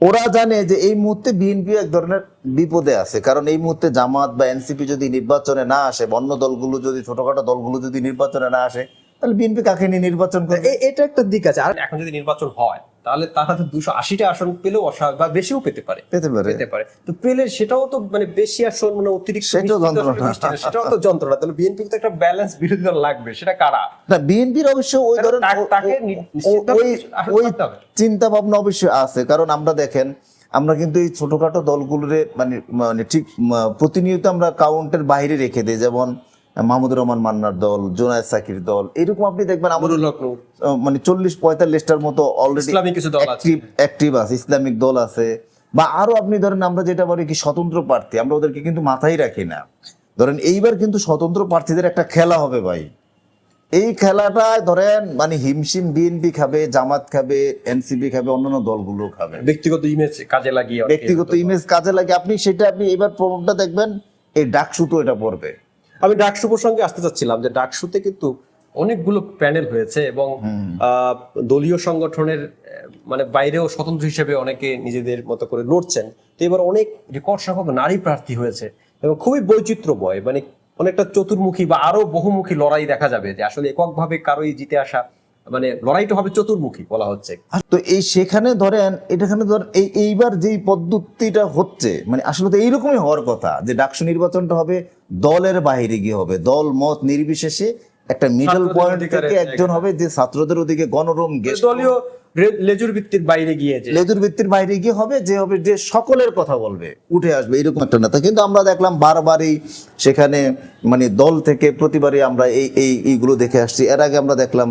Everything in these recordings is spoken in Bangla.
ওরা জানে যে এই মুহূর্তে বিএনপি এক ধরনের বিপদে আছে, কারণ এই মুহূর্তে জামাত বা এনসিপি যদি নির্বাচনে না আসে, অন্য দলগুলো যদি, ছোটখাটো দলগুলো যদি নির্বাচনে না আসে, তাহলে বিএনপি কাকে নিয়ে নির্বাচন করবে? এটা একটা দিক আছে। আর এখন যদি নির্বাচন হয় তাহলে তারা তো 280টা আসন পেলেও অস্বাভাবিক বা বেশিও পেতে পারে। তো পেলে সেটাও তো মানে বেশি আসন, মানে অতিরিক্ত সেটাও তো যন্ত্রণা। তাহলে বিএনপি তো একটা ব্যালেন্স বিরোধী দল লাগবে, সেটা কারা? না, বিএনপির অবশ্য ওই ধরনের ওই চিন্তা ভাবনা অবশ্যই আছে, কারণ আমরা দেখেন, আমরা কিন্তু এই ছোটখাটো দলগুলোরে মানে ঠিক প্রতিনিয়ত আমরা কাউন্টের বাইরে রেখে দিই, যেমন মাহমুদুর রহমান মান্নার দল, জোনায়েদ সাকির দল, এরকম আপনি দেখবেন আমাদের মানে 40-45টার মতো অলরেডি অ্যাক্টিভ আছে, ইসলামিক দল আছে, বা আরো আপনি ধরেন আমরা যেটা বলি কি স্বতন্ত্র প্রার্থী, আমরা ওদেরকে কিন্তু মাথায় রাখি না। ধরেন এইবার কিন্তু স্বতন্ত্র প্রার্থীদের একটা খেলা হবে ভাই, এই খেলাটায় ধরেন মানে হিমশিম বিএনপি খাবে, জামাত খাবে, এনসিপি খাবে, অন্যান্য দলগুলো খাবে, ব্যক্তিগত ইমেজ কাজে লাগিয়ে আপনি সেটা আপনি এবার প্রভাবটা দেখবেন এই ডাকসু তো এটা পড়বে। আমি ডাকসু প্রসঙ্গে আসতে চাচ্ছিলাম যে ডাকসুতে কিন্তু অনেকগুলো প্যানেল হয়েছে এবং দলীয় সংগঠনের মানে বাইরেও স্বতন্ত্র হিসেবে অনেকে নিজেদের মতো করে লড়ছেন। তো এবার অনেক রেকর্ড সংখ্যক নারী প্রার্থী হয়েছে এবং খুবই বৈচিত্র্যময়, মানে অনেকটা চতুর্মুখী বা আরো বহুমুখী লড়াই দেখা যাবে, যে আসলে এককভাবে কারোই জিতে আসা, মানে লড়াইটা হবে চতুর্মুখী বলা হচ্ছে। তো এই সেখানে ধরেন এটাখানে ধরেন এইবার যেই পদ্ধতিটা হচ্ছে, মানে আসলে তো এইরকমই হওয়ার কথা, যে ডাকসু নির্বাচনটা হবে দলের বাইরে গিয়ে হবে, দল মত নির্বিশেষে একটা মিডল পয়েন্ট থেকে একজন হবে যে ছাত্রদের ওদিকে গণরুম দলীয় লেজুর ভিত্তির বাইরে গিয়ে হবে, যে হবে যে সকলের কথা বলবে, উঠে আসবে, এরকম একটা নেতা। কিন্তু আমরা দেখলাম বারবারই সেখানে মানে দল থেকে প্রতিবারই আমরা এইগুলো দেখে আসছি। এর আগে আমরা দেখলাম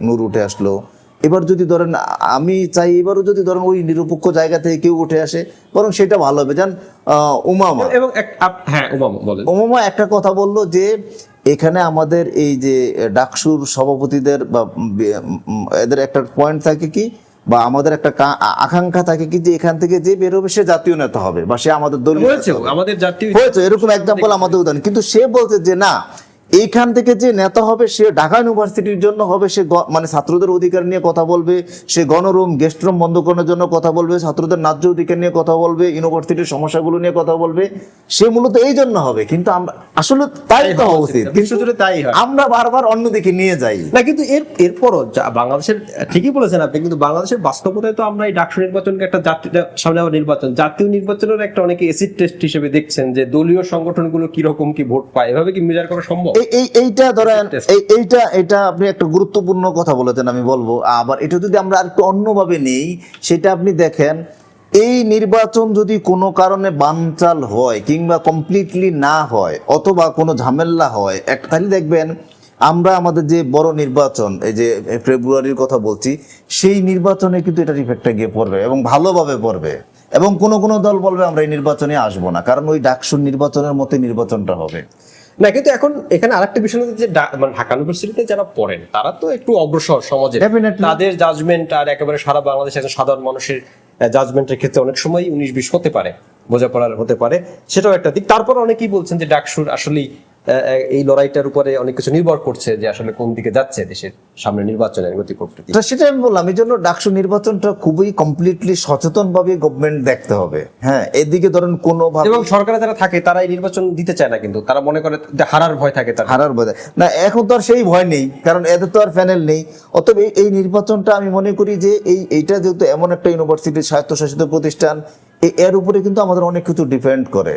নূর উঠে আসলো। এবার যদি ধরেন আমি চাই এবারও যদি ধরেন ওই নিরপেক্ষ জায়গা থেকে কেউ উঠে আসে, বরং সেটা ভালো হবে। যান উমামা একটা কথা বললো যে এখানে আমাদের এই যে ডাকসুর সভাপতিদের বা এদের একটা পয়েন্ট থাকে কি, বা আমাদের একটা আকাঙ্ক্ষা থাকে কি, যে এখান থেকে যে বেরোবে সে জাতীয় নেতা হবে বা সে আমাদের দলীয় হয়েছে, এরকম এক্সাম্পল আমাদের উদাহরণ। কিন্তু সে বলছে যে না, এইখান থেকে যে নেতা হবে সে ঢাকা ইউনিভার্সিটির জন্য হবে, সে মানে ছাত্রদের অধিকার নিয়ে কথা বলবে, সে গণরুম গেস্ট রুম বন্ধ করার জন্য কথা বলবে, ছাত্রদের ন্যায্য অধিকার নিয়ে কথা বলবে, ইউনিভার্সিটির সমস্যাগুলো নিয়ে কথা বলবে, সে মূলত এই জন্য হবে। কিন্তু আমরা আসলে তাই তো হওয়া উচিত, কিন্তু আমরা বারবার অন্যদিকে নিয়ে যাই না। কিন্তু এরপরও বাংলাদেশের, ঠিকই বলেছেন আপনি, কিন্তু বাংলাদেশের বাস্তবতায় তো আমরা এই ডাকসু নির্বাচনকে একটা সামনে জাতীয় নির্বাচনের একটা অনেকে এসিড টেস্ট হিসেবে দেখছেন, যে দলীয় সংগঠনগুলো কিরকম কি ভোট পায়, এভাবে কি মেজার করা সম্ভব? এইটা ধরেন এইটা আপনি একটা গুরুত্বপূর্ণ কথা বলেছেন, আমি বলবো। আবার এটা যদি আমরা আর একটু অন্যভাবে নেই, সেটা আপনি দেখেন, এই নির্বাচন যদি কোনো কারণে বানচাল হয় কিংবা কমপ্লিটলি না হয় অথবা কোনো ঝামেলা হয়, তাহলে দেখবেন আমরা আমাদের যে বড় নির্বাচন, এই যে ফেব্রুয়ারির কথা বলছি, সেই নির্বাচনে কিন্তু এটার ইফেক্টটা গিয়ে পড়বে এবং ভালোভাবে পড়বে। এবং কোনো দল বলবে আমরা এই নির্বাচনে আসবো না, কারণ ওই ডাকসুর নির্বাচনের মতো নির্বাচনটা হবে না। কিন্তু এখন এখানে আরেকটা বিষয় হচ্ছে যে মানে ঢাকা ইউনিভার্সিটিতে যারা পড়েন তারা তো একটু অগ্রসর সমাজে, তাদের জাজমেন্ট আর একেবারে সারা বাংলাদেশের একজন সাধারণ মানুষের জাজমেন্টের ক্ষেত্রে অনেক সময় 19-20 হতে পারে, বোঝাপড়ার হতে পারে, সেটাও একটা দিক। তারপর অনেকেই বলছেন যে ডাকসুর আসলেই এই লড়াইটার উপরে অনেক কিছু নির্ভর করছে, যে আসলে কোন দিকে যাচ্ছে দেশের সামনে নির্বাচনের গতি প্রকৃতি। সেটা আমি বললাম, এই জন্য ডাকসু নির্বাচনটা খুবই কমপ্লিটলি সচেতন ভাবে গভর্নমেন্ট দেখতে হবে। হ্যাঁ, এদিকে ধরেন এবং সরকারে যারা থাকে তারা এই নির্বাচন দিতে চায় না, কিন্তু তারা মনে করে হারার ভয় থাকে, হারার ভয় না। এখন তো আর সেই ভয় নেই, কারণ এদের তো আর প্যানেল নেই। অতএব এই নির্বাচনটা আমি মনে করি যে এইটা যেহেতু এমন একটা ইউনিভার্সিটির স্বায়ত্তশাসিত প্রতিষ্ঠান, এর উপরে কিন্তু আমাদের অনেক কিছু ডিপেন্ড করে।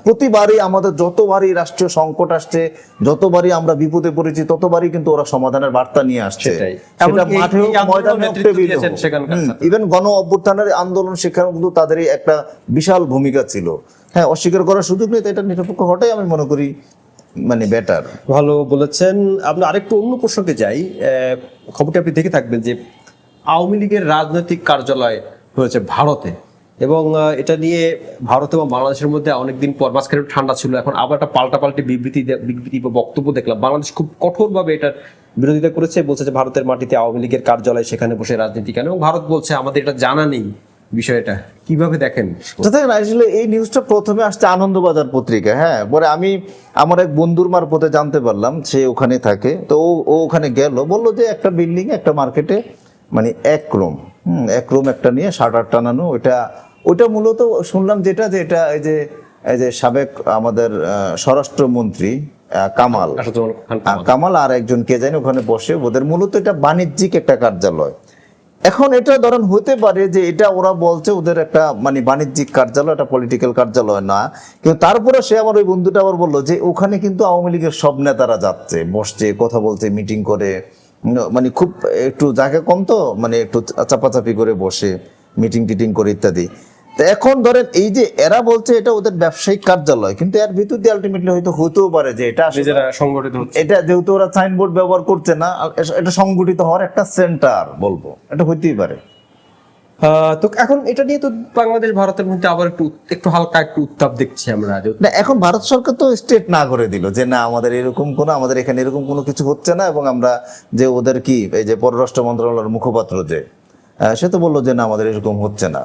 প্রতিবারই আমাদের যতবারই রাষ্ট্রীয় সংকট আসছে, যতবারই আমরা বিপদে পড়েছি, ততবারই কিন্তু ওরা সমাধানের বার্তা নিয়ে আসছে। ইভেন গণ অভ্যুত্থানের আন্দোলন, সেখানে কিন্তু তাদেরই একটা বিশাল ভূমিকা ছিল। হ্যাঁ, অস্বীকার করার সুযোগ নেই। এটা নিরপেক্ষ হটাই আমি মনে করি মানে বেটার। ভালো বলেছেন। আমরা আরেকটু অন্য প্রসঙ্গে যাই। খবরটি আপনি দেখে থাকবেন যে আওয়ামী লীগের রাজনৈতিক কার্যালয় হয়েছে ভারতে, এবং এটা নিয়ে ভারত এবং বাংলাদেশের মধ্যে অনেকদিন পর, মাঝখানে ঠান্ডা ছিল, এখন আবার একটা পাল্টাপাল্টি বিবৃতি বা বক্তব্য দেখলাম। বাংলাদেশ খুব কঠোরভাবে এটার বিরোধিতা করেছে, বলছে যে ভারতের মাটিতে আওয়ামী লীগের কার্যালয়, সেখানে বসে রাজনীতি কেন, এবং ভারত বলছে আমাদের এটা জানা নেই। বিষয়টা কিভাবে দেখেন? আসলে এই নিউজটা প্রথমে আসছে আনন্দবাজার পত্রিকা। হ্যাঁ, পরে আমি আমার এক বন্ধুর মারফতে জানতে পারলাম, সে ওখানে থাকে। তো ও ওখানে গেল, বললো যে একটা বিল্ডিং, একটা মার্কেটে মানে এক রুম, এক রুম একটা নিয়ে শাটার টানানো, ওইটা মূলত শুনলাম যে এটা এই যে সাবেক আমাদের স্বরাষ্ট্রমন্ত্রী কামাল কামাল আর একজন কে জানি ওখানে বসে, ওদের মূলত এটা বাণিজ্যিক একটা কার্যালয়। এখন এটা ধরেন হতে পারে যে এটা ওরা বলছে ওদের একটা মানে বাণিজ্যিক কার্যালয়, একটা পলিটিক্যাল কার্যালয় না, কিন্তু তারপরে সে আমার ওই বন্ধুটা আবার বললো যে ওখানে কিন্তু আওয়ামী লীগের সব নেতারা যাচ্ছে, বসছে, কথা বলছে, মিটিং করে, মানে খুব একটু জায়গা কম তো, মানে একটু চাপাচাপি করে বসে মিটিং টিটিং করে ইত্যাদি। তো এখন ধরেন এই যে এরা বলছে এটা ওদের ব্যবসায়িক কার্যালয়, কিন্তু এর ভিতর দিয়ে আলটিমেটলি হয়তো হতেও পারে যে এটা নিজেরা সংগঠিত হচ্ছে। এটা যেহেতু ওরা সাইনবোর্ড ব্যবহার করছে না, এটা সংগঠিত হওয়ার একটা সেন্টার বলবো, এটা হইতেই পারে। তো এখন এটা নিয়ে তো বাংলাদেশ ভারতের মধ্যে আবার একটু হালকা একটু উত্তাপ দেখছি আমরা। না, এখন ভারত সরকার তো স্টেট না করে দিল যে না আমাদের আমাদের এখানে এরকম কোনো কিছু হচ্ছে না, এবং আমরা যে ওদের কি এই যে পররাষ্ট্র মন্ত্রণালয়ের মুখপাত্র যে সে তো বললো যে না আমাদের এরকম হচ্ছে না।